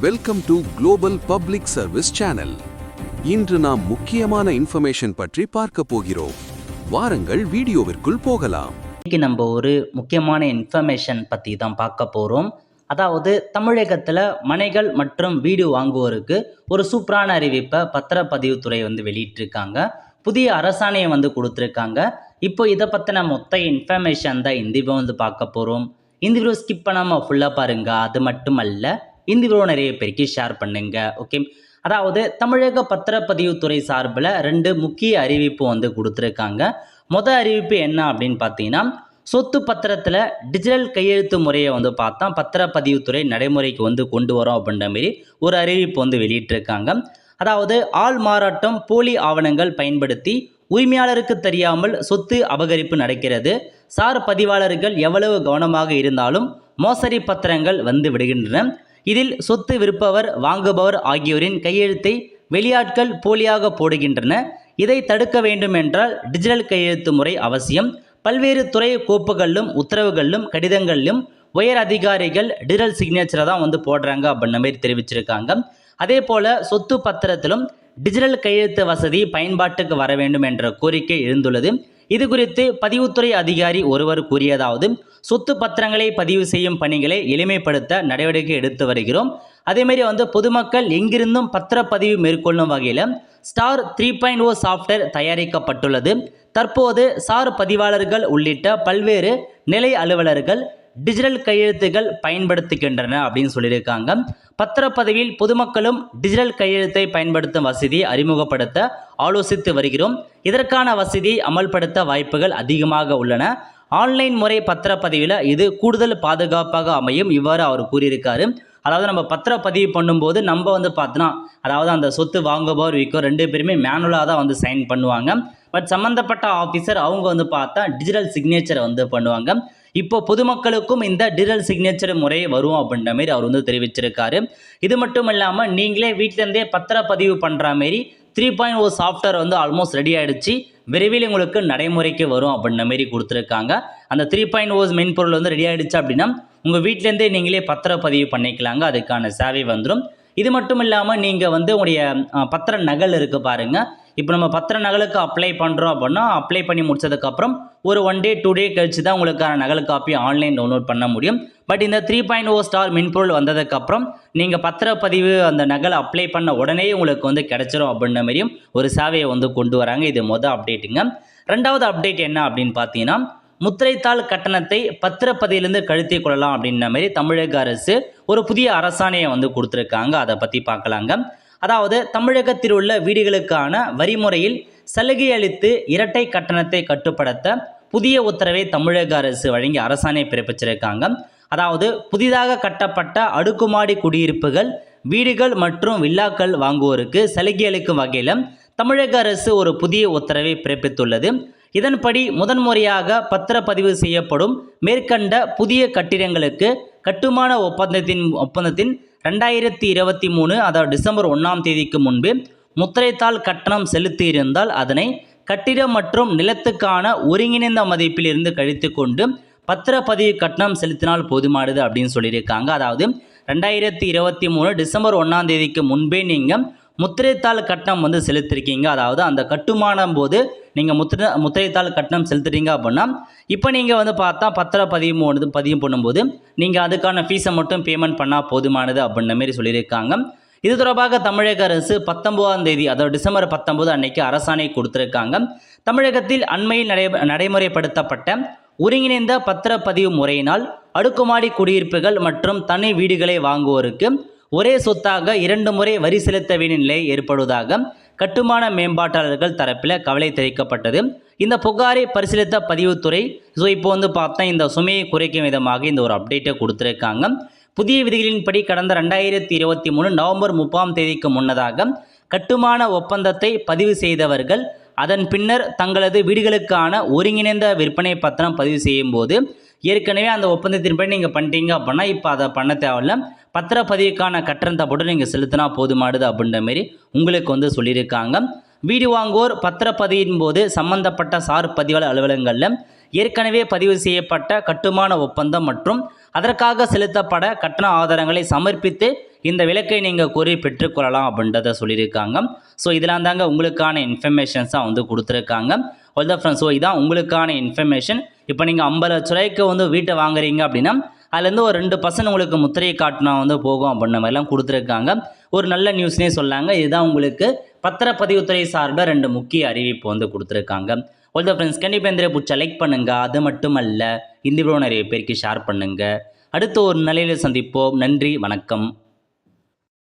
Welcome to global public service channel. இன்று நாம் முக்கியமான இன்ஃபர்மேஷன் பற்றி பார்க்க போகிறோம். வாருங்கள் வீடியோவிற்குள் போகலாம். இன்னைக்கு நம்ம ஒரு முக்கியமான இன்ஃபர்மேஷன் பற்றி தான் பார்க்க போகிறோம். அதாவது தமிழகத்தில் மனைகள் மற்றும் வீடு வாங்குவோருக்கு ஒரு சூப்பரான அறிவிப்பை பத்திரப்பதிவுத்துறை வெளியிட்டிருக்காங்க. புதிய அரசாணையை கொடுத்துருக்காங்க. இப்போ இதை பற்றின மொத்த இன்ஃபர்மேஷன் தான் இந்த வீடியோ பார்க்க போகிறோம். இந்த வீடியோ ஸ்கிப் பண்ணாமல் ஃபுல்லாக பாருங்கள். அது மட்டும் அல்ல, இந்த வீடியோ நிறைய பேருக்கு ஷேர் பண்ணுங்க. ஓகே, அதாவது தமிழக பத்திரப்பதிவுத்துறை சார்பில் 2 முக்கிய அறிவிப்பு கொடுத்துருக்காங்க. மொதல் அறிவிப்பு என்ன அப்படின்னு பார்த்தீங்கன்னா, சொத்து பத்திரத்தில் டிஜிட்டல் கையெழுத்து முறையை பார்த்தா பத்திரப்பதிவுத்துறை நடைமுறைக்கு கொண்டு வரோம் அப்படின்ற மாரி ஒரு அறிவிப்பு வெளியிட்டிருக்காங்க. அதாவது ஆள் மாறாட்டம், போலி ஆவணங்கள் பயன்படுத்தி உரிமையாளருக்கு தெரியாமல் சொத்து அபகரிப்பு நடக்கிறது. சார் பதிவாளர்கள் எவ்வளவு கவனமாக இருந்தாலும் மோசடி பத்திரங்கள் விடுகின்றன. இதில் சொத்து விற்பவர், வாங்குபவர் ஆகியோரின் கையெழுத்தை வெளியாட்கள் போலியாக போடுகின்றன. இதை தடுக்க வேண்டும் என்றால் டிஜிட்டல் கையெழுத்து முறை அவசியம். பல்வேறு துறை கோப்புகளிலும் உத்தரவுகளிலும் கடிதங்களிலும் உயர் அதிகாரிகள் டிஜிட்டல் சிக்னேச்சரை தான் போடுறாங்க அப்படின்ற மாதிரி தெரிவிச்சிருக்காங்க. அதே போல் சொத்து பத்திரத்திலும் டிஜிட்டல் கையெழுத்து வசதி பயன்பாட்டுக்கு வர வேண்டும் என்ற கோரிக்கை எழுந்துள்ளது. இது குறித்து பதிவுத்துறை அதிகாரி ஒருவர் கூறியதாவது, சொத்து பத்திரங்களை பதிவு செய்யும் பணிகளை எளிமைப்படுத்த நடவடிக்கை எடுத்து வருகிறோம். அதேமாரி பொதுமக்கள் எங்கிருந்தும் பத்திரப்பதிவு மேற்கொள்ளும் வகையில் ஸ்டார் 3.0 சாஃப்ட்வேர் தயாரிக்கப்பட்டுள்ளது. தற்போது சார் பதிவாளர்கள் உள்ளிட்ட பல்வேறு நிலை அலுவலர்கள் டிஜிட்டல் கையெழுத்துகள் பயன்படுத்துகின்றன அப்படின்னு சொல்லியிருக்காங்க. பத்திரப்பதிவில் பொதுமக்களும் டிஜிட்டல் கையெழுத்தை பயன்படுத்தும் வசதியை அறிமுகப்படுத்த ஆலோசித்து வருகிறோம். இதற்கான வசதியை அமல்படுத்த வாய்ப்புகள் அதிகமாக உள்ளன. ஆன்லைன் முறை பத்திரப்பதிவில் இது கூடுதல் பாதுகாப்பாக அமையும், இவ்வாறு அவர் கூறியிருக்காரு. அதாவது நம்ம பத்திரப்பதிவு பண்ணும்போது நம்ம பார்த்தோன்னா, அதாவது அந்த சொத்து வாங்குபவர் விற்கும் 2 பேருமே மேனுவலாக தான் சைன் பண்ணுவாங்க. பட் சம்மந்தப்பட்ட ஆஃபீஸர் அவங்க பார்த்தா டிஜிட்டல் சிக்னேச்சரை பண்ணுவாங்க. இப்போ பொதுமக்களுக்கும் இந்த டிஜிட்டல் சிக்னேச்சர் முறை வரும் அப்படின்ற மாரி அவர் தெரிவிச்சிருக்காரு. இது மட்டும் இல்லாமல் நீங்களே வீட்டிலேருந்தே பத்திரப்பதிவு பண்ணுற மாரி 3.0 சாஃப்ட்வேர் ஆல்மோஸ்ட் ரெடி ஆகிடுச்சு. விரைவில் உங்களுக்கு நடைமுறைக்கு வரும் அப்படின்ற மாரி கொடுத்துருக்காங்க. அந்த 3.0 மென்பொருள் ரெடி ஆகிடுச்சு அப்படின்னா உங்கள் வீட்டிலேருந்தே நீங்களே பத்திரப்பதிவு பண்ணிக்கலாங்க. அதுக்கான சேவை வந்துடும். இது மட்டும் இல்லாமல் நீங்கள் உங்களுடைய பத்திர நகல் இருக்குது பாருங்கள். இப்போ நம்ம பத்திர நகலுக்கு அப்ளை பண்ணுறோம் அப்படின்னா அப்ளை பண்ணி முடிச்சதுக்கப்புறம் ஒரு 1 டே 2 டே கழிச்சு தான் உங்களுக்கான நகல் காப்பி ஆன்லைன் டவுன்லோட் பண்ண முடியும். பட் இந்த 3.0 ஸ்டார் மென்பொருள் வந்ததுக்கப்புறம் நீங்கள் பத்திரப்பதிவு அந்த நகல் அப்ளை பண்ண உடனே உங்களுக்கு கிடைச்சிரும் அப்படின்ற மாதிரியும் ஒரு சேவையை கொண்டு வராங்க. இது மொதல் அப்டேட்டுங்க. 2வது அப்டேட் என்ன அப்படின்னு பார்த்தீங்கன்னா, முத்திரைத்தாள் கட்டணத்தை பத்திரப்பதிவிலிருந்து கழித்துக் கொள்ளலாம் அப்படின்ற மாதிரி தமிழக அரசு ஒரு புதிய அரசாணையை கொடுத்துருக்காங்க. அதை பற்றி பார்க்கலாங்க. அதாவது தமிழகத்தில் உள்ள வீடுகளுக்கான வரிமுறையில் சலுகை அளித்து இரட்டை கட்டணத்தை கட்டுப்படுத்த புதிய உத்தரவை தமிழக அரசு வழங்கி அரசாணை பிறப்பிச்சிருக்காங்க. அதாவது புதிதாக கட்டப்பட்ட அடுக்குமாடி குடியிருப்புகள், வீடுகள் மற்றும் வில்லாக்கள் வாங்குவோருக்கு சலுகை அளிக்கும் வகையில் தமிழக அரசு ஒரு புதிய உத்தரவை பிறப்பித்துள்ளது. இதன்படி முதன்முறையாக பத்திரப்பதிவு செய்யப்படும் மேற்கண்ட புதிய கட்டிடங்களுக்கு கட்டுமான ஒப்பந்தத்தின் 2023 அதாவது டிசம்பர் 1ஆம் தேதிக்கு முன்பு முத்திரைத்தாள் கட்டணம் செலுத்தியிருந்தால் அதனை கட்டிடம் மற்றும் நிலத்துக்கான ஒருங்கிணைந்த மதிப்பில் இருந்து கழித்து கொண்டு பத்திரப்பதிவு கட்டணம் செலுத்தினால் போதுமானது அப்படின்னு சொல்லியிருக்காங்க. அதாவது 2023 டிசம்பர் 1ஆம் தேதிக்கு முன்பே நீங்கள் முத்திரைத்தாள் கட்டணம் செலுத்திருக்கீங்க. அதாவது அந்த கட்டுமானம் போது நீங்கள் முத்திரைத்தாள் கட்டணம் செலுத்துறீங்க அப்படின்னா இப்போ நீங்கள் பார்த்தா பதிவு பண்ணும்போது நீங்கள் அதுக்கான ஃபீஸை மட்டும் பேமெண்ட் பண்ணால் போதுமானது அப்படின்ற மாரி சொல்லியிருக்காங்க. இது தொடர்பாக தமிழக அரசு 19ஆம் தேதி அதாவது டிசம்பர் 19 அன்னைக்கு அரசாணை கொடுத்துருக்காங்க. தமிழகத்தில் அண்மையில் நடைமுறைப்படுத்தப்பட்ட ஒருங்கிணைந்த பத்திரப்பதிவு முறையினால் அடுக்குமாடி குடியிருப்புகள் மற்றும் தனி வீடுகளை வாங்குவோருக்கு ஒரே சொத்தாக 2 முறை வரி செலுத்த வேண்டிய நிலை ஏற்படுவதாக கட்டுமான மேம்பாட்டாளர்கள் தரப்பில் கவலை தெரிவிக்கப்பட்டது. இந்த புகாரை பரிசீலித்த பதிவுத்துறை இப்போ பார்த்தா இந்த சுமையை குறைக்கும் விதமாக இந்த ஒரு அப்டேட்டை கொடுத்துருக்காங்க. புதிய விதிகளின்படி கடந்த 2023 நவம்பர் 30ஆம் தேதிக்கு முன்னதாக கட்டுமான ஒப்பந்தத்தை பதிவு செய்தவர்கள் அதன் பின்னர் தங்களது வீடுகளுக்கான ஒருங்கிணைந்த விற்பனை பத்திரம் பதிவு செய்யும் போது ஏற்கனவே அந்த ஒப்பந்தத்தின்படி நீங்கள் பண்ணிட்டீங்க அப்படின்னா இப்போ அதை பண்ண தேவையில்ல, பத்திரப்பதிவுக்கான கட்டணத்தை போட்டு நீங்கள் செலுத்தினா போதுமானது அப்படின்ற மாரி உங்களுக்கு சொல்லியிருக்காங்க. வீடு வாங்குவோர் பத்திரப்பதிவின் போது சம்பந்தப்பட்ட சார் பதிவாளர் அலுவலகங்களில் ஏற்கனவே பதிவு செய்யப்பட்ட கட்டுமான ஒப்பந்தம் மற்றும் அதற்காக செலுத்தப்பட கட்டண ஆதாரங்களை சமர்ப்பித்து இந்த விலக்கை நீங்கள் கோரி பெற்றுக்கொள்ளலாம் அப்படின்றத சொல்லியிருக்காங்க. ஸோ இதெல்லாம் தாங்க உங்களுக்கான இன்ஃபர்மேஷன்ஸாக வந்து கொடுத்துருக்காங்க. ஆல் த ஃப்ரெண்ட்ஸ், ஸோ இதான் உங்களுக்கான இன்ஃபர்மேஷன். இப்போ நீங்கள் 50 லட்ச ரூபாய்க்கு வந்து வீட்டை வாங்குறீங்க அப்படின்னா அதுலேருந்து ஒரு 2% உங்களுக்கு முத்திரை காட்டினா வந்து போகும் அப்படின்ற மாதிரிலாம் கொடுத்துருக்காங்க. ஒரு நல்ல நியூஸ்னே சொல்லாங்க. இதுதான் உங்களுக்கு பத்திரப்பதிவுத்துறை சார்பில் 2 முக்கிய அறிவிப்பு வந்து கொடுத்துருக்காங்க. ஆல் த ஃப்ரெண்ட்ஸ், கண்டிப்பாக இந்த பிடிச்ச லைக் பண்ணுங்கள். அது மட்டுமல்ல இந்த வீடியோ நிறைய பேருக்கு ஷேர் பண்ணுங்கள். அடுத்து ஒரு நிலையில் சந்திப்போம். நன்றி, வணக்கம்.